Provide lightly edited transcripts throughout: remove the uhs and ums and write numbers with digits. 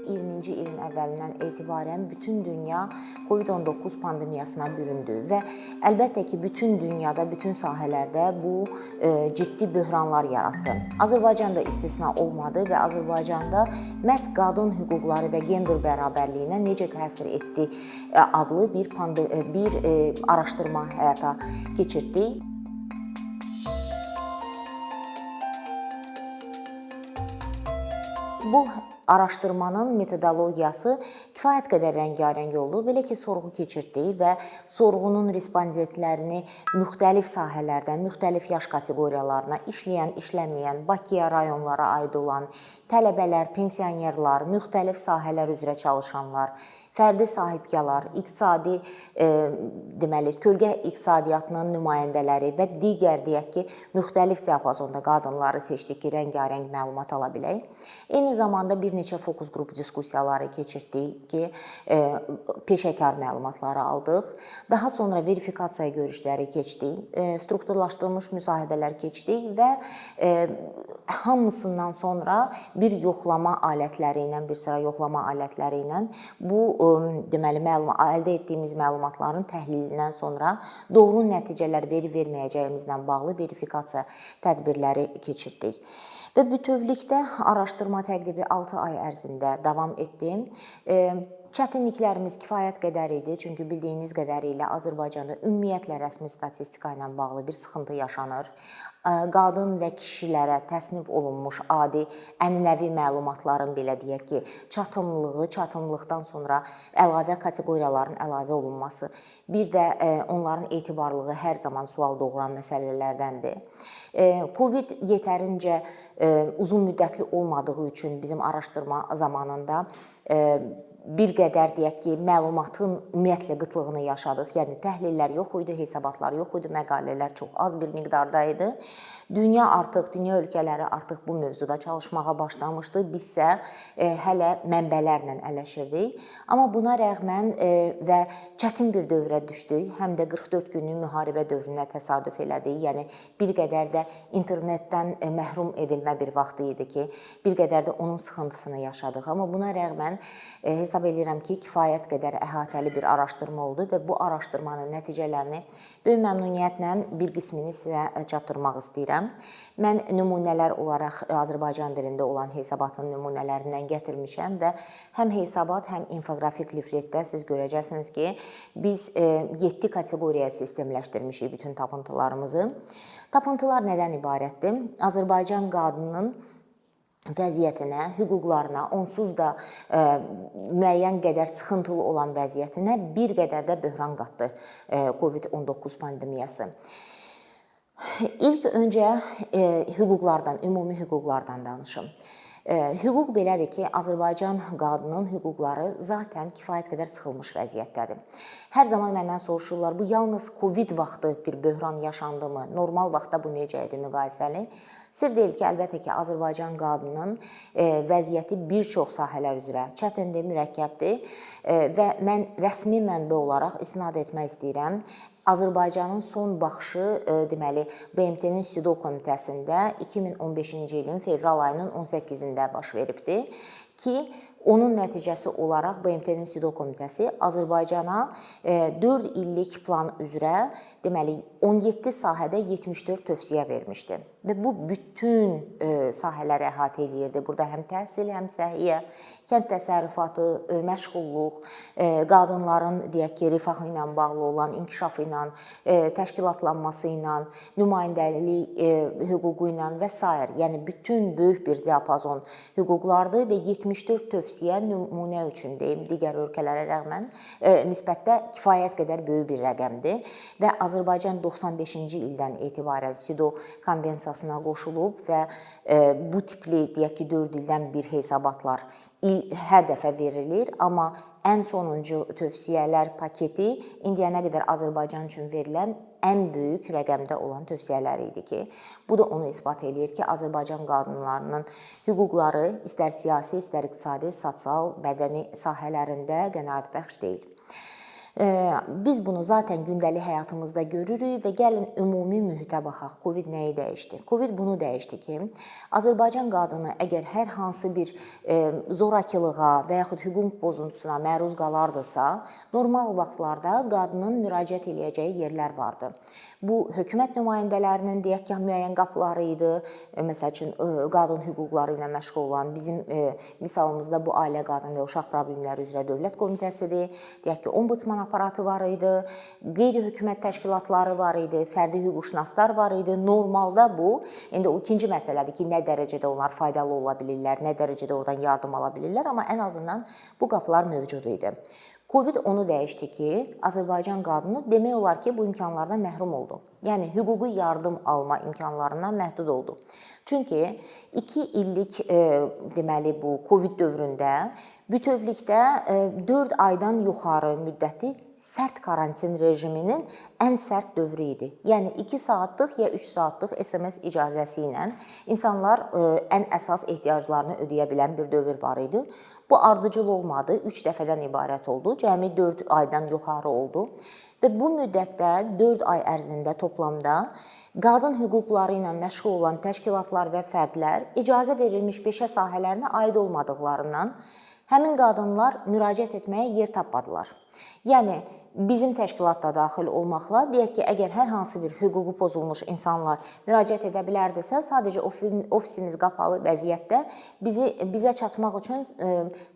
2020-ci ilin əvvəlindən etibarən bütün dünya COVID-19 pandemiyasına büründü və əlbəttə ki, bütün dünyada, bütün sahələrdə bu ciddi böhranlar yaratdı. Azərbaycan da istisna olmadı və Azərbaycanda məhz qadın hüquqları və gender bərabərliyinə necə təsir etdi adlı bir araşdırma həyata keçirdik. Bu araşdırmanın metodologiyası kifayət qədər rəngarəng oldu. Belə ki, sorğu keçirdik və sorğunun respondentlərini müxtəlif sahələrdən, müxtəlif yaş kateqoriyalarına, işləyən, işləməyən, Bakıya, rayonlara aid olan tələbələr, pensionerlər, müxtəlif sahələr üzrə çalışanlar, fərdi sahibkarlar, iqtisadi, kölgə iqtisadiyyatının nümayəndələri və digər deyək ki, müxtəlif diapazonda qadınları seçdik ki, rəngarəng məlumat ala bilək. Eyni zamanda bir neçə fokus qrup diskussiyaları keçirdik ki, peşəkar məlumatları aldıq. Daha sonra verifikasiya görüşləri keçdik, strukturlaşdırılmış müsahibələr keçdik və hamısından sonra bir yoxlama alətləri ilə, bir sıra yoxlama alətləri ilə bu əldə etdiyimiz məlumatların təhlilindən sonra doğru nəticələr verib-verməyəcəyimizlə bağlı verifikasiya tədbirləri keçirdik. Və bütövlükdə araşdırma təqribi 6 ay ərzində davam etdi. Çətinliklərimiz kifayət qədər idi, çünki bildiyiniz qədərilə Azərbaycanda ümumiyyətlə rəsmi statistika ilə bağlı bir sıxıntı yaşanır. Qadın və kişilərə təsnif olunmuş adi ənənəvi məlumatların belə deyək ki, çatımlıqdan sonra əlavə kateqoriyaların əlavə olunması, bir də onların etibarlılığı hər zaman sual doğuran məsələlərdəndir. Covid yetərincə uzun müddətli olmadığı üçün bizim araşdırma zamanında bir qədər deyək ki, məlumatın ümumiyyətlə qıtlığını yaşadıq. Yəni təhlillər yox idi, hesabatlar yox idi, məqalələr çox az bir miqdarda idi. Dünya ölkələri artıq bu mövzuda çalışmağa başlamışdı. Bizsə hələ mənbələrlə ələşirdik. Amma buna rəğmən və çətin bir dövrə düşdük. Həm də 44 günlük müharibə dövrünə təsadüf elədik. Yəni bir qədər də internetdən məhrum edilmə bir vaxt idi ki, bir qədər də onun sıxıntısını yaşadıq. Amma buna rəğmən hesab edirəm ki, kifayət qədər əhatəli bir araşdırma oldu və bu araşdırmanın nəticələrini böyük məmnuniyyətlə bir qismini sizə çatdırmaq istəyirəm. Mən nümunələr olaraq Azərbaycan dilində olan hesabatın nümunələrindən gətirmişəm və həm hesabat, həm infoqrafik lifletdə siz görəcəksiniz ki, biz 7 kateqoriyaya sistemləşdirmişik bütün tapıntılarımızı. Tapıntılar nədən ibarətdir? Azərbaycan qadınının vəziyyətinə, hüquqlarına, onsuz da müəyyən qədər sıxıntılı olan vəziyyətinə bir qədər də böhran qatdı COVID-19 pandemiyası. İlk öncə hüquqlardan, ümumi hüquqlardan danışım. Hüquq belədir ki, Azərbaycan qadının hüquqları zaten kifayət qədər sıxılmış vəziyyətdədir. Hər zaman məndən soruşurlar, bu yalnız Covid vaxtı bir böhran yaşandı mı? Normal vaxtda bu necə idi müqayisəli? Sir deyil ki, əlbəttə ki, Azərbaycan qadının vəziyyəti bir çox sahələr üzrə çətindir, mürəkkəbdir və mən rəsmi mənbə olaraq istinad etmək istəyirəm. Azərbaycanın son baxışı, BMT-nin SİDO komitəsində 2015-ci ilin fevral ayının 18-də baş veribdir ki, onun nəticəsi olaraq BMT-nin SİDO komitəsi Azərbaycana 4 illik plan üzrə 17 sahədə 74 tövsiyə vermişdi. Və bu bütün sahələri əhatə edirdi. Burada həm təhsil, həm səhiyyə, kənd təsərrüfatı, məşğulluq, qadınların deyək ki, rifahı ilə bağlı olan inkişafı ilə, təşkilatlanması ilə, nümayəndəlik hüququ ilə və s. Yəni bütün böyük bir diapazon hüquqlardır və 74 tövsiyə nümunə üçün deyim, digər ölkələrə rəğmən nisbətdə kifayət qədər böyük bir rəqəmdir və Azərbaycan 95-ci ildən etibarən SİDO konvensiyasına qoşulub və bu tipli deyək ki, 4 ildən bir hesabatlar hər dəfə verilir, amma ən sonuncu tövsiyələr paketi indiyənə qədər Azərbaycan üçün verilən ən böyük rəqəmdə olan tövsiyələr idi ki, bu da onu isbat edir ki, Azərbaycan qadınlarının hüquqları istər siyasi, istər iqtisadi, sosial, mədəni sahələrində qənaətbəxş deyil. Biz bunu zaten gündəlik həyatımızda görürük və gəlin ümumi mühitə baxaq. Covid nəyi dəyişdi? Covid bunu dəyişdi ki, Azərbaycan qadını əgər hər hansı bir zorakılığa və yaxud hüquq pozuntusuna məruz qalardısa, normal vaxtlarda qadının müraciət edəcəyi yerlər vardı. Bu hökumət nümayəndələrinin deyək ki, müəyyən qapıları idi. Məsəl üçün qadın hüquqları ilə məşğul olan bizim misalımızda bu Ailə, Qadın və Uşaq Problemləri üzrə Dövlət Komitəsidir. Deyək ki, ombudsman aparatı var idi, qeyri-hökumət təşkilatları var idi, fərdi hüquqşünaslar var idi. Normalda bu, indi o ikinci məsələdir ki, nə dərəcədə onlar faydalı ola bilirlər, nə dərəcədə oradan yardım ala bilirlər, amma ən azından bu qapılar mövcud idi. Covid onu dəyişdi ki, Azərbaycan qadını demək olar ki, bu imkanlardan məhrum oldu. Yəni, hüquqi yardım alma imkanlarından məhdud oldu. Çünki 2 illik deməli bu Covid dövründə bütövlükdə 4 aydan yuxarı müddəti sərt karantin rejiminin ən sərt dövrü idi. Yəni 2 saatlıq ya 3 saatlıq SMS icazəsi ilə insanlar ən əsas ehtiyaclarını ödəyə bilən bir dövr var idi. Bu ardıcıl olmadı, 3 dəfədən ibarət oldu, cəmi 4 aydan yuxarı oldu. Və bu müddətdə 4 ay ərzində toplamda qadın hüquqları ilə məşğul olan təşkilatlar və fərdlər icazə verilmiş peşə sahələrinə aid olmadıqlarından həmin qadınlar müraciət etməyə yer tapmadılar. Yəni, bizim təşkilat da daxil olmaqla, deyək ki, əgər hər hansı bir hüququ pozulmuş insanlar müraciət edə bilərdirsə, sadəcə ofisimiz qapalı vəziyyətdə bizə çatmaq üçün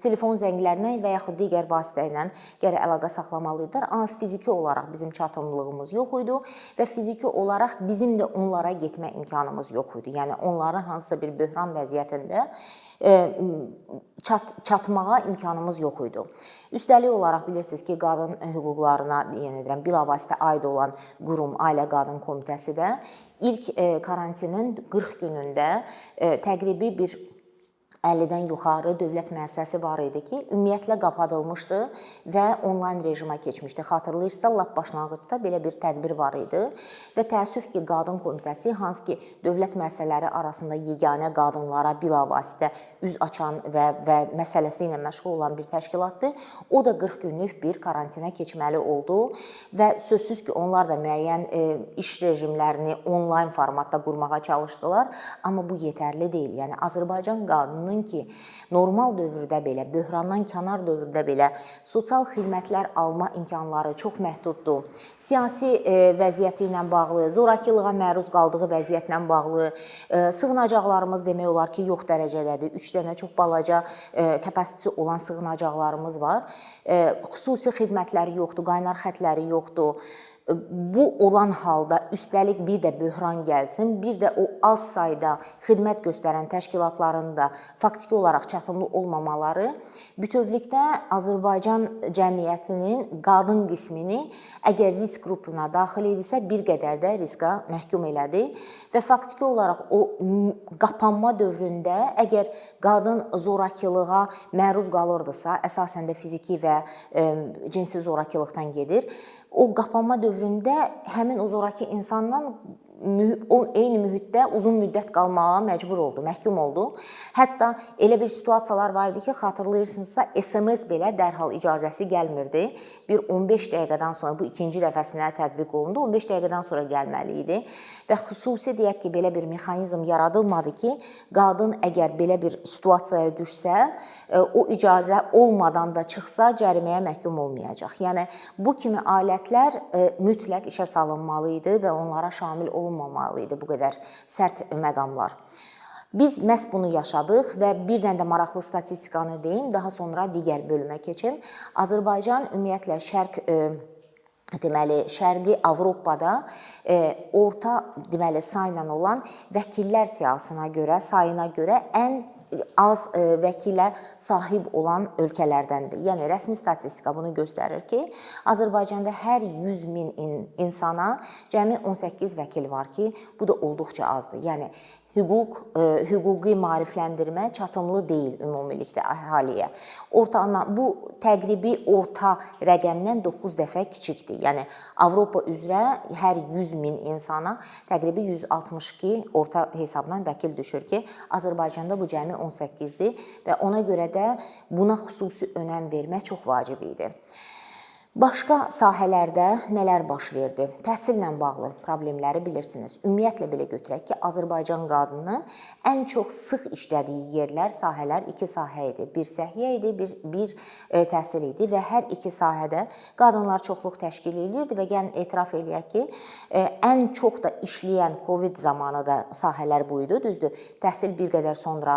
telefon zənglərinə və yaxud digər vasitə ilə gərək əlaqə saxlamalıdırlar. Amma fiziki olaraq bizim çatımlığımız yox idi və fiziki olaraq bizim də onlara getmə imkanımız yox idi. Yəni, onların hansısa bir böhran vəziyyətində çatmağa imkanımız yox idi. Üstəlik olaraq bilirsiniz ki, qadın hüquqlarına, yəni deyirəm, bilavasitə aid olan qurum Ailə Qadın Komitəsi də ilk karantinin 40 günündə təqribi bir 50-dən yuxarı dövlət müəssisəsi var idi ki, ümumiyyətlə qapadılmışdı və onlayn rejimə keçmişdi. Xatırlayırsınızsa, lap başlanğıcda belə bir tədbir var idi və təəssüf ki, Qadın Komitəsi, hansı ki, dövlət müəssisələri arasında yeganə qadınlara bilavasitə üz açan və məsələsi ilə məşğul olan bir təşkilatdır. O da 40 günlük bir karantinə keçməli oldu və sözsüz ki, onlar da müəyyən iş rejimlərini onlayn formatda qurmağa çalışdılar, amma bu yetərli deyil. Yəni, Azərbaycan qadının ki, normal dövrdə belə, böhrandan kənar dövrdə belə sosial xidmətlər alma imkanları çox məhduddur. Siyasi vəziyyəti ilə bağlı, zorakılığa məruz qaldığı vəziyyətlə bağlı, sığınacaqlarımız demək olar ki, yox dərəcədədir. 3 dənə çox balaca kapasitesi olan sığınacaqlarımız var. Xüsusi xidmətləri yoxdur, qaynar xətləri yoxdur. Bu olan halda üstəlik bir də böhran gəlsin, bir də o az sayda xidmət göstərən təşkilatların da faktiki olaraq çatımlı olmamaları bütövlükdə Azərbaycan cəmiyyətinin qadın qismini əgər risk qrupuna daxil edirsə, bir qədər də riska məhkum elədi və faktiki olaraq o qapanma dövründə əgər qadın zorakılığa məruz qalırdısa, əsasən də fiziki və cinsi zorakılıqdan gedir, o qapanma dövründə həmin o zoraki insandan eyni mühitdə uzun müddət qalmağa məcbur oldu, məhkum oldu. Hətta elə bir situasiyalar var idi ki, xatırlayırsınızsa, SMS belə dərhal icazəsi gəlmirdi. Bir 15 dəqiqədən sonra, bu ikinci dəfəsinə tətbiq olundu, 15 dəqiqədən sonra gəlməli idi və xüsusi deyək ki, belə bir mexanizm yaradılmadı ki, qadın əgər belə bir situasiyaya düşsə, o icazə olmadan da çıxsa, cəriməyə məhkum olmayacaq. Yəni, bu kimi alətlər mütləq işə salınmalı idi və onlara şamil olunmamalı idi bu qədər sərt məqamlar. Biz məhz bunu yaşadıq və bir dənə də maraqlı statistikanı deyim, daha sonra digər bölümə keçim. Azərbaycan ümumiyyətlə Şərqi Avropada orta sayla olan vəkillər siyahısına görə, sayına görə ən az vəkilə sahib olan ölkələrdəndir. Yəni, rəsmi statistika bunu göstərir ki, Azərbaycanda hər 100 min insana cəmi 18 vəkil var ki, bu da olduqca azdır. Yəni, hüquqi maarifləndirmə çatımlı deyil ümumilikdə əhaliyə. Bu təqribi orta rəqəmdən 9 dəfə kiçikdir. Yəni, Avropa üzrə hər 100 min insana təqribi 162 orta hesabdan vəkil düşür ki, Azərbaycanda bu cəmi 18-dir və ona görə də buna xüsusi önəm vermək çox vacib idi. Başqa sahələrdə nələr baş verdi? Təhsillə bağlı problemləri bilirsiniz. Ümumiyyətlə belə götürək ki, Azərbaycan qadını ən çox sıx işlədiyi yerlər, sahələr iki sahə idi. Bir səhiyyə idi, bir təhsil idi və hər iki sahədə qadınlar çoxluq təşkil edirdi və gəlin etiraf eləyək ki, ən çox da işləyən Covid zamanı da sahələr bu idi. Düzdür, təhsil bir qədər sonra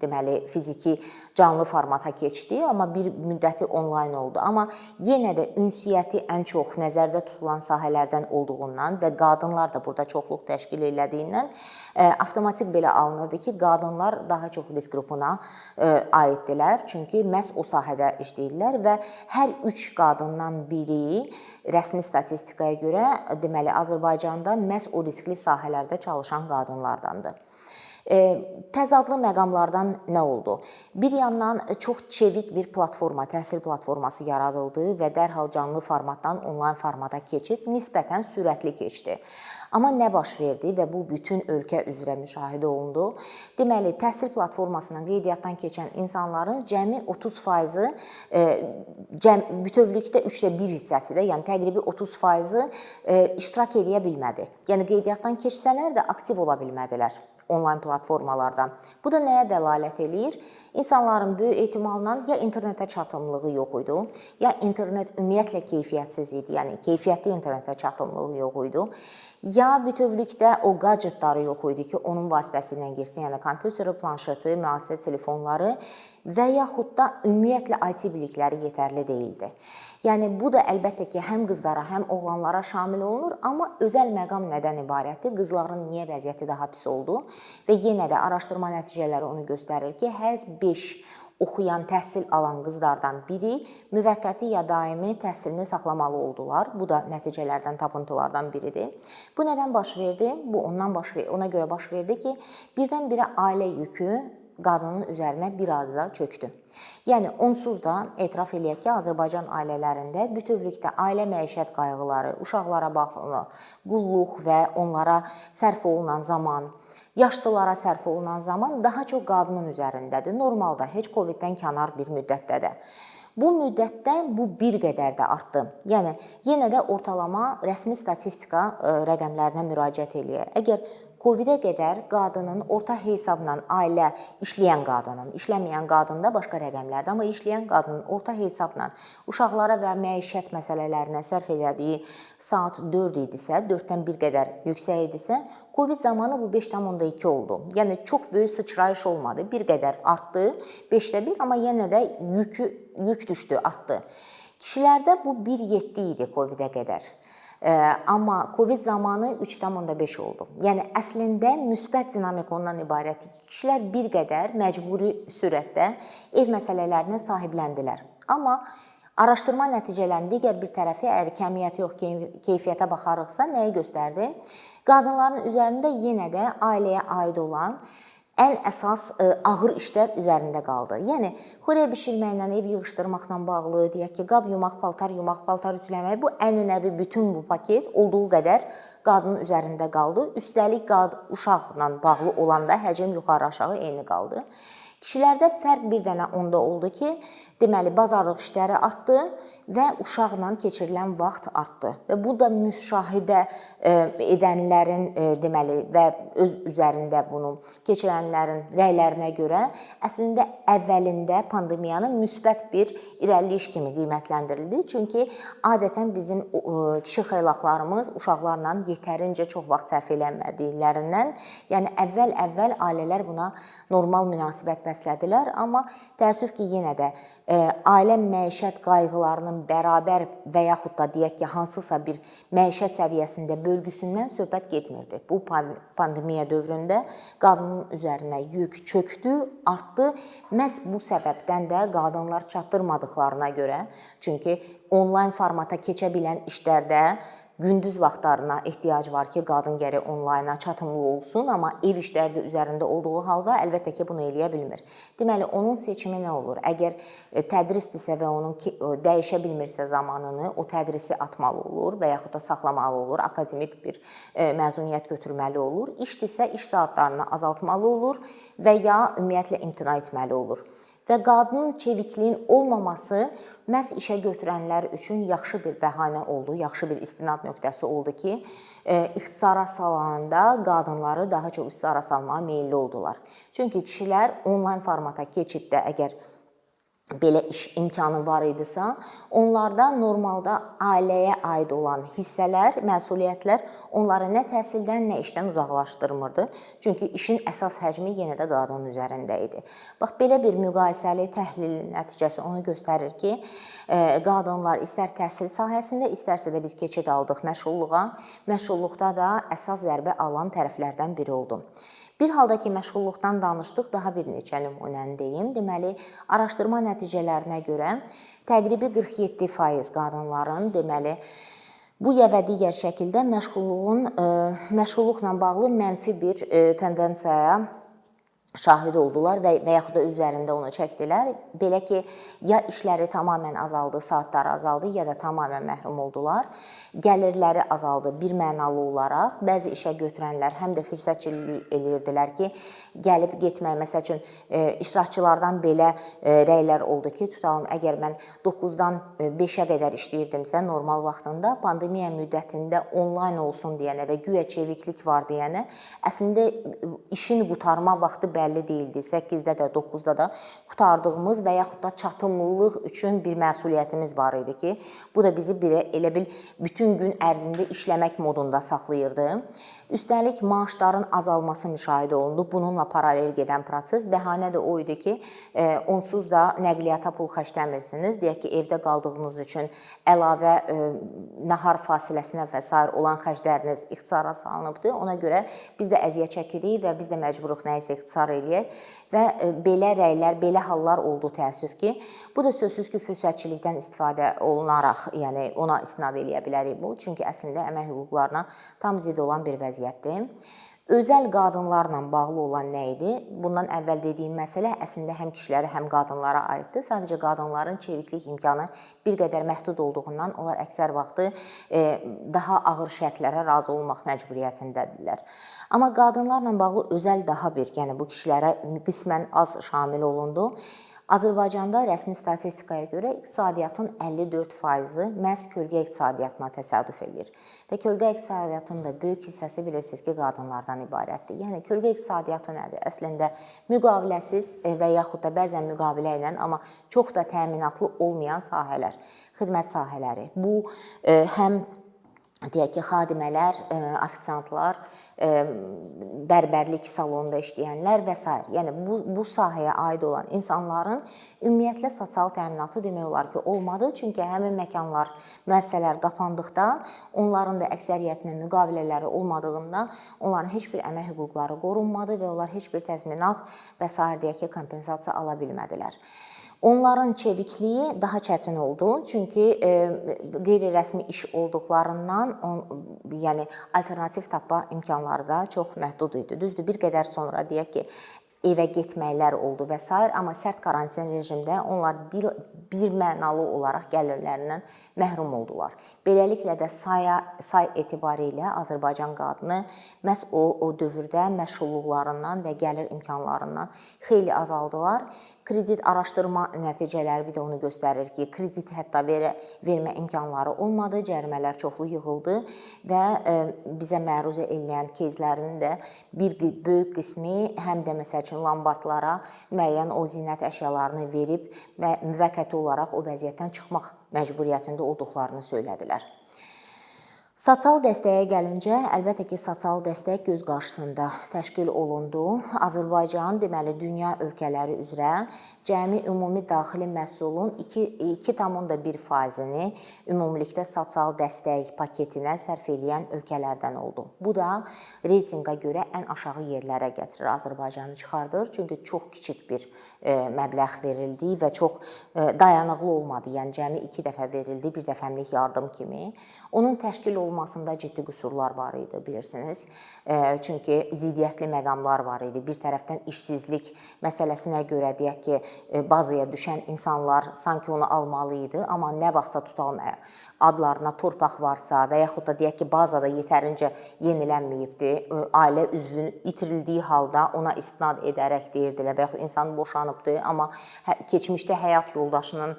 deməli fiziki canlı formata keçdi, amma bir müddəti onlayn oldu. Amma yenə də ünsiyyəti ən çox nəzərdə tutulan sahələrdən olduğundan və qadınlar da burada çoxluq təşkil elədiyindən avtomatik belə alınırdı ki, qadınlar daha çox risk qrupuna aiddirlər. Çünki məhz o sahədə işləyirlər və hər 3 qadından biri rəsmi statistikaya görə deməli Azərbaycanda məhz o riskli sahələrdə çalışan qadınlardandır. Təzadlı məqamlardan nə oldu? Bir yandan çox çevik bir platforma, təhsil platforması yaradıldı və dərhal canlı formatdan onlayn formata keçid nisbətən sürətli keçdi. Amma nə baş verdi və bu bütün ölkə üzrə müşahidə olundu? Deməli, təhsil platformasından qeydiyyatdan keçən insanların cəmi 30%-ı bütövlükdə 1/3 hissəsi də, yəni təqribi 30%-ı iştirak edə bilmədi. Yəni qeydiyyatdan keçsələr də aktiv ola bilmədilər onlayn platformalardan. Bu da nəyə dəlalət eləyir? İnsanların böyük ehtimalla ya internetə çatımlığı yox idi, ya internet ümumiyyətlə keyfiyyətsiz idi, yəni keyfiyyətli internetə çatımlığı yox idi, ya bütövlükdə o gadgetları yox idi ki, onun vasitəsilə girsin, yəni kompüteri, planşeti, müasir telefonları və yaxud da ümumiyyətlə IT bilikləri yetərli deyildi. Yəni bu da əlbəttə ki, həm qızlara, həm oğlanlara şamil olunur, amma özəl məqam nədən ibarətdir? Qızların niyə vəziyyəti daha pis oldu? Və yenə də araşdırma nəticələri onu göstərir ki, hər 5 oxuyan, təhsil alan qızlardan biri müvəqqəti ya daimi təhsilini saxlamalı oldular. Bu da nəticələrdən, tapıntılardan biridir. Bu nədən baş verdi? Bu ona görə baş verdi ki, birdən-birə ailə yükü qadının üzərinə bir az da çökdü. Yəni, onsuz da etiraf eləyək ki, Azərbaycan ailələrində bütövlükdə ailə məişət qayğıları, uşaqlara baxımı, qulluq və onlara sərf olunan zaman, yaşlılara sərf olunan zaman daha çox qadının üzərindədir. Normalda, heç Coviddən kənar bir müddətdə də. Bu müddətdə bu bir qədər də artdı. Yəni, yenə də ortalama rəsmi statistika rəqəmlərinə müraciət eləyək. Əgər Covid-ə qədər qadının orta hesabla ailə işləyən qadının, işləməyən qadın da başqa rəqəmlərdir, amma işləyən qadının orta hesabla uşaqlara və məişət məsələlərinə sərf elədiyi saat 4 idisə, 4-dən bir qədər yüksək idisə, Covid zamanı bu 5,2 oldu. Yəni, çox böyük sıçrayış olmadı, bir qədər artdı, 5-də 1, amma yenə də yük düşdü, artdı. Kişilərdə bu 1,7 idi Covid-ə qədər. Amma Covid zamanı 3,5 oldu. Yəni, əslində müsbət dinamik ondan ibarətdir ki, kişilər bir qədər məcburi sürətdə ev məsələlərinə sahibləndilər. Amma araşdırma nəticələrinin digər bir tərəfi, əgər kəmiyyəti yox, keyfiyyətə baxarıqsa, nəyi göstərdi? Qadınların üzərində yenə də ailəyə aid olan ən əsas ağır işlər üzərində qaldı. Yəni, xörək bişirməklə, ev yığışdırmaqla bağlı, deyək ki, qab yumaq, paltar ütüləmək, bu ənənəvi bütün bu paket olduğu qədər qadının üzərində qaldı. Üstəlik, uşaqla bağlı olanda həcm yuxarı-aşağı eyni qaldı. Kişilərdə fərq bir dənə onda oldu ki, deməli, bazarlıq işləri artdı və uşaqla keçirilən vaxt artdı. Və bu da müşahidə edənlərin deməli və öz üzərində bunu keçirənlərin rəylərinə görə əslində əvvəlində pandemiyanın müsbət bir irəliləyiş kimi qiymətləndirildi. Çünki adətən bizim kişi xeylaqlarımız uşaqlarla yetərincə çox vaxt sərf eləmədiklərindən, yəni əvvəl ailələr buna normal münasibət bəslədilər, amma təəssüf ki, yenə də ailə məişət qayğılarının bərabər və yaxud da deyək ki, hansısa bir məişət səviyyəsində bölgüsündən söhbət getmirdi. Bu pandemiya dövründə qadının üzərinə yük çökdü, artdı. Məhz bu səbəbdən də qadınlar çatdırmadıqlarına görə, çünki onlayn formata keçə bilən işlərdə gündüz vaxtlarına ehtiyac var ki, qadın gərək onlayna çatımlı olsun, amma ev işləri də üzərində olduğu halda əlbəttə ki, bunu eləyə bilmir. Deməli, onun seçimi nə olur? Əgər tədrisdirsə və onun dəyişə bilmirsə zamanını, o tədrisi atmalı olur və yaxud da saxlamalı olur, akademik bir məzuniyyət götürməli olur. İşdirsə, iş saatlarını azaltmalı olur və ya ümumiyyətlə imtina etməli olur. Və qadının çevikliyin olmaması məhz işə götürənlər üçün yaxşı bir bəhanə oldu, yaxşı bir istinad nöqtəsi oldu ki, ixtisara salanda qadınları daha çox ixtisara salmağa meyilli oldular. Çünki kişilər onlayn formata keçiddə əgər belə iş imkanı var idisə, onlarda normalda ailəyə aid olan hissələr, məsuliyyətlər onları nə təhsildən, nə işdən uzaqlaşdırmırdı. Çünki işin əsas həcmi yenə də qadının üzərində idi. Bax, belə bir müqayisəli təhlilin nəticəsi onu göstərir ki, qadınlar istər təhsil sahəsində, istərsə də biz keçid aldıq məşğulluğa, məşğulluqda da əsas zərbə alan tərəflərdən biri oldu. Bir halda ki, məşğulluqdan danışdıq, daha bir neçə nümunəni deyim. Deməli, araşdırma nəticələrinə görə təqribi 47% qadınların, deməli, bu ya və digər şəkildə məşğulluqla bağlı mənfi bir tendensiyaya şahid oldular və yaxud da üzərində onu çəkdilər. Belə ki, ya işləri tamamilə azaldı, saatları azaldı, ya da tamamilə məhrum oldular. Gəlirləri azaldı birmənalı olaraq. Bəzi işə götürənlər həm də fürsətçilik edirdilər ki, gəlib getmək, məsəl üçün, iştirakçılardan belə rəylər oldu ki, tutalım, əgər mən 9-dan 5-ə qədər işləyirdimsə, normal vaxtında, pandemiya müddətində onlayn olsun deyənə və güya çeviklik var deyənə, əslində işin qutarma vaxtı bəlli deyildi. 8-də də, 9-da da qutardığımız və yaxud da çatımlılıq üçün bir məsuliyyətimiz var idi ki, bu da bizi elə bil bütün gün ərzində işləmək modunda saxlayırdı. Üstəlik, maaşların azalması müşahidə olundu. Bununla paralel gedən proses. Bəhanə də o idi ki, onsuz da nəqliyyata pul xərcləmirsiniz. Deyək ki, evdə qaldığınız üçün əlavə nahar fasiləsinə və s. olan xərcləriniz ixtisara salınıbdır. Ona görə biz də əziyyət çəkirik və biz də məcburuq nəyisə ixtisar eləyək və belə rəylər, belə hallar oldu təəssüf ki. Bu da sözsüz ki, fürsətçilikdən istifadə olunaraq, yəni ona istinad eləyə bilərik bu. Çünki əslində əmək hüquqlarına tam zidd olan bir vəziyyətdir. Özəl qadınlarla bağlı olan nə idi? Bundan əvvəl dediyim məsələ əslində həm kişilərə, həm qadınlara aiddir. Sadəcə qadınların çeviklik imkanı bir qədər məhdud olduğundan onlar əksər vaxtı daha ağır şərtlərə razı olmaq məcburiyyətindədirlər. Amma qadınlarla bağlı özəl daha bir, yəni bu kişilərə qismən az şamil olundu. Azərbaycanda rəsmi statistikaya görə iqtisadiyyatın 54%-i məhz kölgə iqtisadiyyatına təsadüf edir. Və kölgə iqtisadiyyatının da böyük hissəsi bilirsiniz ki, qadınlardan ibarətdir. Yəni, kölgə iqtisadiyyatı nədir? Əslində, müqaviləsiz və yaxud da bəzən müqavilə ilə, amma çox da təminatlı olmayan sahələr, xidmət sahələri. Bu, həm deyək ki, xadimələr, ofisiantlar, bərbərlik salonunda işləyənlər və s. Yəni, bu sahəyə aid olan insanların ümumiyyətlə sosial təminatı demək olar ki, olmadı. Çünki həmin məkanlar, müəssisələr qapandıqda onların da əksəriyyətinin müqavilələri olmadığında onların heç bir əmək hüquqları qorunmadı və onlar heç bir təzminat və s. deyək ki, kompensasiya ala bilmədilər. Onların çevikliyi daha çətin oldu. Çünki qeyri-rəsmi iş olduqlarından, yəni alternativ tapma imkanları da çox məhdud idi. Düzdür, bir qədər sonra deyək ki, evə getməklər oldu və s. Amma sərt karantin rejimdə onlar birmənalı olaraq gəlirlərindən məhrum oldular. Beləliklə də say etibarilə Azərbaycan qadını məhz o dövrdə məşğulluqlarından və gəlir imkanlarından xeyli azaldılar. Kredit araşdırma nəticələri bir də onu göstərir ki, kredit hətta vermə imkanları olmadı, cərimələr çoxlu yığıldı və bizə məruz edilən кейslərin də bir böyük qismi həm də məsəl üçün lombardlara müəyyən o zinət əşyalarını verib və müvəqqəti olaraq o vəziyyətdən çıxmaq məcburiyyətində olduqlarını söylədilər. Sosial dəstəyə gəlincə, əlbəttə ki, sosial dəstək göz qarşısında təşkil olundu. Azərbaycan, deməli, dünya ölkələri üzrə cəmi ümumi daxili məhsulun 2,1%-ni ümumilikdə sosial dəstək paketinə sərf edən ölkələrdən oldu. Bu da reytinqa görə ən aşağı yerlərə gətirir, Azərbaycanı çıxardır. Çünki çox kiçik bir məbləğ verildi və çox dayanıqlı olmadı. Yəni, cəmi 2 dəfə verildi, bir dəfəmlik yardım kimi. Onun təşkil olunması olmasında ciddi qüsurlar var idi, bilirsiniz. Çünki ziddiyyətli məqamlar var idi. Bir tərəfdən işsizlik məsələsinə görə deyək ki, bazaya düşən insanlar sanki onu almalı idi, amma nə vaxtsa tutalım adlarına torpaq varsa və yaxud da deyək ki, bazada yetərincə yenilənməyibdi, ailə üzvünün itirildiyi halda ona istinad edərək deyirdilər və yaxud insan boşanıbdı, amma keçmişdə həyat yoldaşının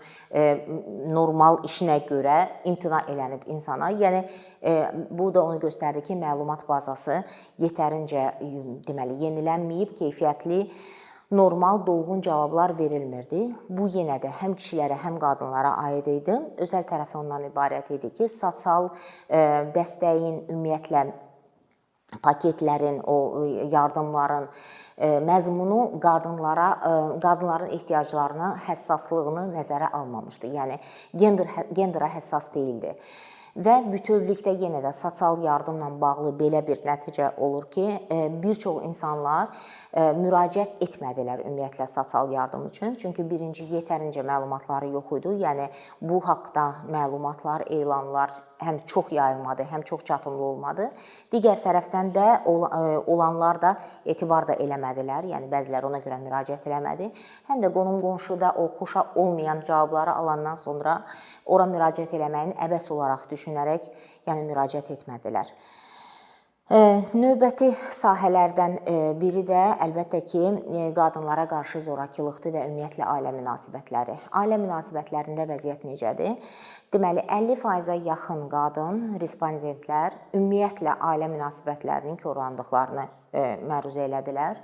normal işinə görə imtina elənib insana. Yəni bu da onu göstərdi ki, məlumat bazası yetərincə deməli yenilənməyib, keyfiyyətli, normal, dolğun cavablar verilmirdi. Bu yenə də həm kişilərə, həm qadınlara aid idi. Özəl tərəfi ondan ibarət idi ki, sosial dəstəyin, ümumiyyətlə paketlərin, o yardımların məzmunu qadınların ehtiyaclarına, həssaslığını nəzərə almamışdı. Yəni gendera həssas deyildi. Və bütövlükdə yenə də sosial yardımla bağlı belə bir nəticə olur ki, bir çox insanlar müraciət etmədilər ümumiyyətlə sosial yardım üçün. Çünki birinci, yetərincə məlumatları yox idi. Yəni bu haqqda məlumatlar, elanlar həm çox yayılmadı, həm çox çatımlı olmadı. Digər tərəfdən də olanlar da etibar da eləmədilər. Yəni bəziləri ona görə müraciət eləmədi. Həm də qonum-qonşuda o xoşa olmayan cavabları alandan sonra ora müraciət eləməyin əbəs olaraq düşünərək, yəni müraciət etmədilər. Növbəti sahələrdən biri də əlbəttə ki, qadınlara qarşı zorakılıqdır və ümumiyyətlə ailə münasibətləri. Ailə münasibətlərində vəziyyət necədir? Deməli, 50%-ə yaxın qadın respondentlər ümumiyyətlə ailə münasibətlərinin korlandıqlarını məruzə elədilər.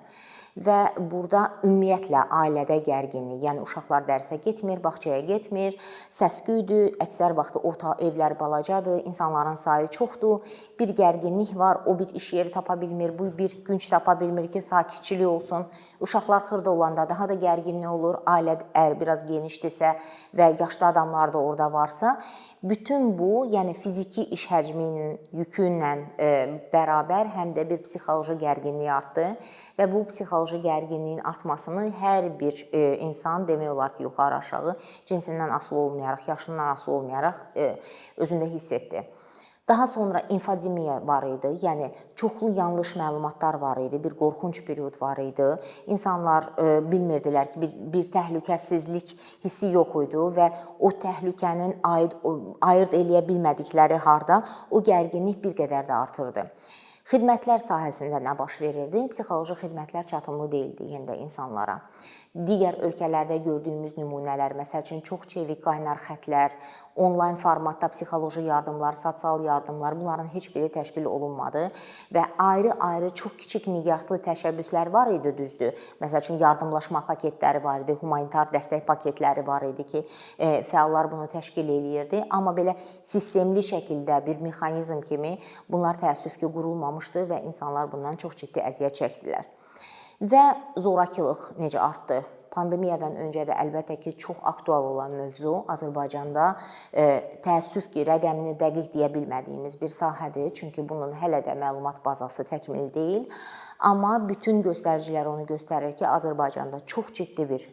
Və burada ümumiyyətlə ailədə gərginlik, yəni uşaqlar dərsə getmir, bağçaya getmir, səs-küydür, əksər vaxtı evlər balacadır, insanların sayı çoxdur, bir gərginlik var, o bir iş yeri tapa bilmir, bu bir günc tapa bilmir ki, sakitçilik olsun. Uşaqlar xırda olanda daha da gərginlik olur, ailə əgər biraz genişdirsə və yaşlı adamlar da orada varsa, bütün bu, yəni fiziki iş həcminin yükü ilə bərabər həm də bir psixoloji gərginlik artdı və bu psixoloji gərginliyin artmasını hər bir insan demək olar ki, yuxarı-aşağı cinsindən asılı olmayaraq, yaşından asılı olmayaraq özündə hiss etdi. Daha sonra infodemiya var idi, yəni çoxlu yanlış məlumatlar var idi, bir qorxunc period var idi. İnsanlar bilmirdilər ki, bir təhlükəsizlik hissi yox idi və o təhlükənin ayırd eləyə bilmədikləri harda o gərginlik bir qədər də artırdı. Xidmətlər sahəsində nə baş verirdi? Psixoloji xidmətlər çatımlı deyildi yenə də insanlara. Digər ölkələrdə gördüyümüz nümunələr, məsəl üçün çox çevik qaynar xətlər, onlayn formatda psixoloji yardımlar, sosial yardımlar, bunların heç biri təşkil olunmadı və ayrı-ayrı çox kiçik miqyaslı təşəbbüslər var idi, düzdür. Məsəl üçün yardımlaşma paketləri var idi, humanitar dəstək paketləri var idi ki, fəallar bunu təşkil eləyirdi, amma belə sistemli şəkildə bir mexanizm kimi bunlar təəssüf ki, qurulmamışdı və insanlar bundan çox ciddi əziyyət çəkdilər. Və zorakılıq necə artdı? Pandemiyadan öncə də əlbəttə ki, çox aktual olan mövzu Azərbaycanda təəssüf ki, rəqəmini dəqiq deyə bilmədiyimiz bir sahədir. Çünki bunun hələ də məlumat bazası təkmil deyil. Amma bütün göstəricilər onu göstərir ki, Azərbaycanda çox ciddi bir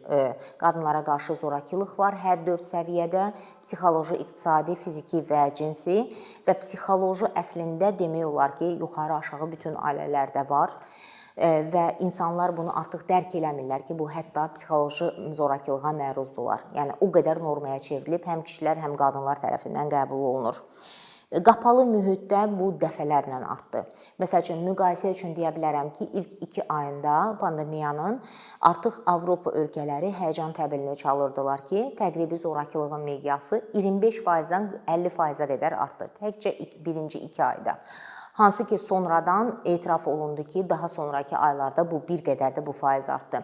qadınlara qarşı zorakılıq var. Hər 4 səviyyədə psixoloji, iqtisadi, fiziki və cinsi və psixoloji əslində demək olar ki, yuxarı-aşağı bütün ailələrdə var. Və insanlar bunu artıq dərk eləmirlər ki, bu hətta psixoloji zorakılığa məruzdular. Yəni o qədər normaya çevrilib həm kişilər, həm qadınlar tərəfindən qəbul olunur. Qapalı mühitdə bu dəfələrlə artdı. Məsəl üçün, müqayisə üçün deyə bilərəm ki, ilk 2 ayında pandemiyanın artıq Avropa ölkələri həyəcan təbilini çalırdılar ki, təqribi zorakılığın miqyası 25%-dən 50%-ə qədər artdı. Təkcə birinci 2 ayda. Hansı ki, sonradan etiraf olundu ki, daha sonraki aylarda bu bir qədər də bu faiz artdı.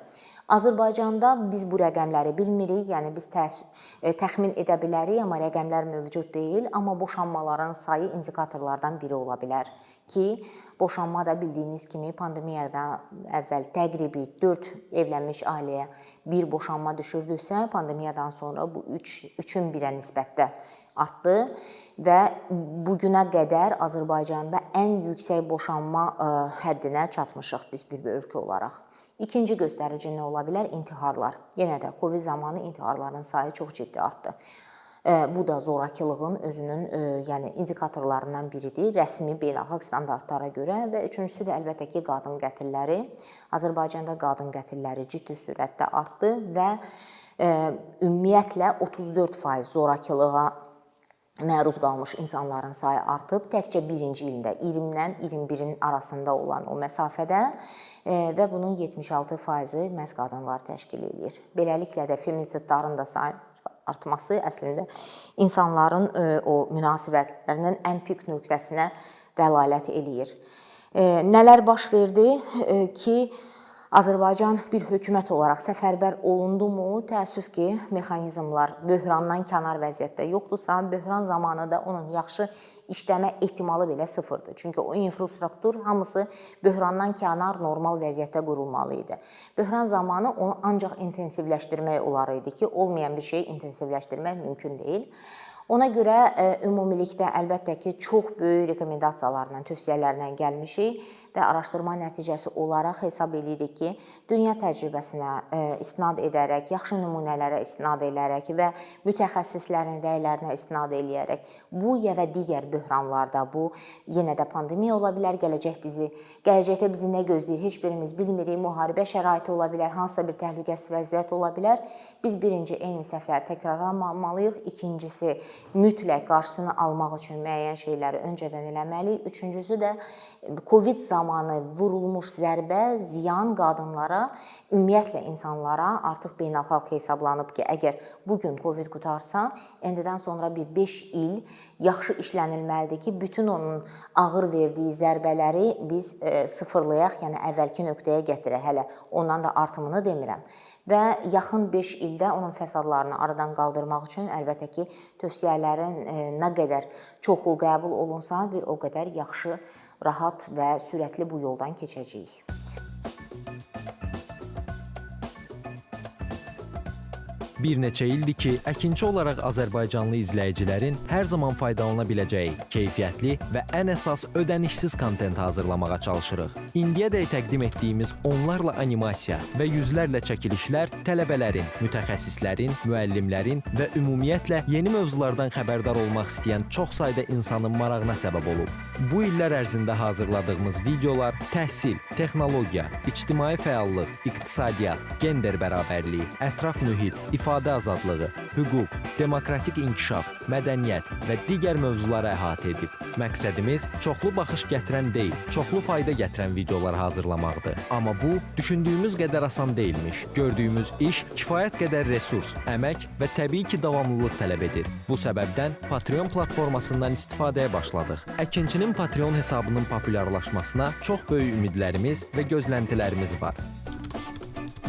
Azərbaycanda biz bu rəqəmləri bilmirik, yəni biz təxmin edə bilərik, amma rəqəmlər mövcud deyil. Amma boşanmaların sayı indikatorlardan biri ola bilər ki, boşanma da bildiyiniz kimi pandemiyadan əvvəl təqribi 4 evlənmiş ailəyə bir boşanma düşürdüksə, pandemiyadan sonra bu 3-ün 1-ə nisbətdə artdı və bugünə qədər Azərbaycanda ən yüksək boşanma həddinə çatmışıq biz bir ölkə olaraq. İkinci göstərici nə ola bilər? İntiharlar. Yenə də Covid zamanı intiharların sayı çox ciddi artdı. Bu da zorakılığın özünün yəni indikatorlarından biridir, rəsmi beynəlxalq standartlara görə və üçüncüsü də əlbəttə ki, qadın qətilləri. Azərbaycanda qadın qətilləri ciddi sürətdə artdı və ümumiyyətlə 34% zorakılığa məruz qalmış insanların sayı artıb. Təkcə birinci ildə 20-dən 21-in arasında olan o məsafədə və bunun 76%-i məhz qadınlar təşkil edir. Beləliklə də feminitidlərin də sayı artması əslində insanların o münasibətlərinin ən pik nöqtəsinə dəlalət eləyir. Nələr baş verdi ki, Azərbaycan bir hökumət olaraq səfərbər olundumu? Təəssüf ki, mexanizmlar böhrandan kənar vəziyyətdə yoxdursa, böhran zamanı da onun yaxşı işləmə ehtimalı belə sıfırdır. Çünki o infrastruktur hamısı böhrandan kənar normal vəziyyətdə qurulmalı idi. Böhran zamanı onu ancaq intensivləşdirmək olar idi ki, olmayan bir şeyi intensivləşdirmək mümkün deyil. Ona görə ümumilikdə əlbəttə ki, çox böyük rekomendasiyalarla, tövsiyələrlə gəlmişik və araşdırma nəticəsi olaraq hesab edirik ki, dünya təcrübəsinə istinad edərək, yaxşı nümunələrə istinad edərək və mütəxəssislərin rəylərinə istinad edərək bu və digər böhranlarda, bu yenə də pandemiya ola bilər, gələcəkdə bizi nə gözləyir, heç birimiz bilmirik, müharibə şəraiti ola bilər, hansısa bir təhlükəsiz vəziyyət ola bilər. Biz birinci, eyni səhvləri təkrarlamamalıyıq. İkincisi, mütləq qarşısını almaq üçün müəyyən şeyləri öncədən eləməliyik. Üçüncüsü də Covid zamanı vurulmuş zərbə, ziyan qadınlara, ümumiyyətlə insanlara artıq beynəlxalq hesablanıb ki, əgər bugün Covid qutarsa, endidən sonra bir 5 il yaxşı işlənilməlidir ki, bütün onun ağır verdiyi zərbələri biz sıfırlayaq, yəni əvvəlki nöqtəyə gətirək, hələ ondan da artımını demirəm. Və yaxın 5 ildə onun fəsadlarını aradan qaldırmaq üçün əlbəttə ki, tövsiyələrin nə qədər çoxu qəbul olunsa, bir o qədər yaxşı, rahat və sürətli bu yoldan keçəcəyik. Bir neçə ildir ki, əkinçi olaraq Azərbaycanlı izləyicilərin hər zaman faydalana biləcəyi, keyfiyyətli və ən əsas ödənişsiz kontent hazırlamağa çalışırıq. İndiyədək təqdim etdiyimiz onlarla animasiya və yüzlərlə çəkilişlər tələbələrin, mütəxəssislərin, müəllimlərin və ümumiyyətlə yeni mövzulardan xəbərdar olmaq istəyən çox sayda insanın marağına səbəb olub. Bu illər ərzində hazırladığımız videolar təhsil, texnologiya, ictimai fəallıq, iqtisadiyyat, gender bərabərliyi, ətraf mühit, ifadə azadlığı, hüquq, demokratik inkişaf, mədəniyyət və digər mövzuları əhatə edib. Məqsədimiz çoxlu baxış gətirən deyil, çoxlu fayda gətirən videolar hazırlamaqdır. Amma bu, düşündüyümüz qədər asan deyilmiş. Gördüyümüz iş kifayət qədər resurs, əmək və təbii ki, davamlılıq tələb edir. Bu səbəbdən Patreon platformasından istifadəyə başladıq. Əkinçinin Patreon hesabının populyarlaşmasına çox böyük ümidlərimiz və gözləntilərimiz var.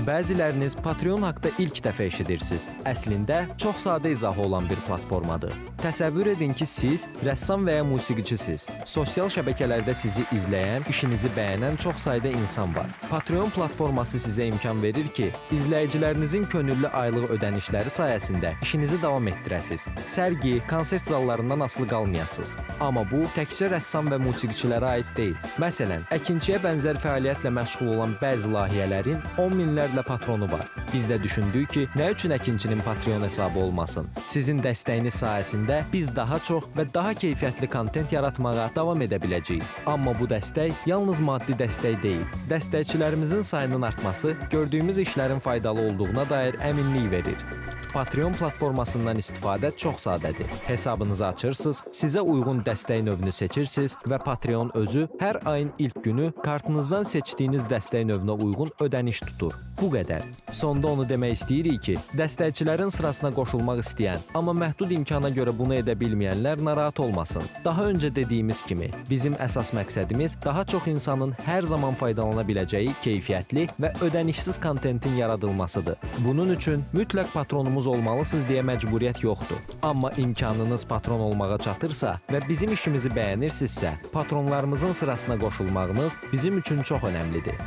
Bəziləriniz Patreon haqda ilk dəfə eşidirsiniz. Əslində, çox sadə izahı olan bir platformadır. Təsəvvür edin ki, siz rəssam və ya musiqiçisiniz. Sosial şəbəkələrdə sizi izləyən, işinizi bəyənən çox sayda insan var. Patreon platforması sizə imkan verir ki, izləyicilərinizin könüllü aylıq ödənişləri sayəsində işinizi davam etdirəsiniz. Sərgi, konsert zallarından asılı qalmayasınız. Amma bu, təkcə rəssam və musiqiçilərə aid deyil. Məsələn, əkinçiyə bənzər fəaliyyətlə məşğul olan bəzi layihələrin 10 minlərlə patronu var. Biz də düşündük ki, nə üçün əkinçinin Patreon hesabı olmasın? Sizin dəstəyiniz sayəsində biz daha çox və daha keyfiyyətli kontent yaratmağa davam edə biləcəyik. Amma bu dəstək yalnız maddi dəstək deyil. Dəstəkçilərimizin sayının artması gördüyümüz işlərin faydalı olduğuna dair əminlik verir. Patreon platformasından istifadə çox sadədir. Hesabınızı açırsınız, sizə uyğun dəstək növünü seçirsiniz və Patreon özü hər ayın ilk günü kartınızdan seçdiyiniz dəstək növünə uyğun ödəniş tutur. Bu qədər. Sonda onu demək istəyirik ki, dəstəkçilərin sırasına qoşulmaq istəyən, amma məhdud imkana görə bunu edə bilməyənlər narahat olmasın. Daha öncə dediyimiz kimi, bizim əsas məqsədimiz daha çox insanın hər zaman faydalana biləcəyi keyfiyyətli və ödənişsiz kontentin yaradılmasıdır. Bunun üçün mütləq patronumuz olmalısınız deyə məcburiyyət yoxdur. Amma imkanınız patron olmağa çatırsa və bizim işimizi bəyənirsinizsə, patronlarımızın sırasına qoşulmağınız bizim üçün çox önəmlidir.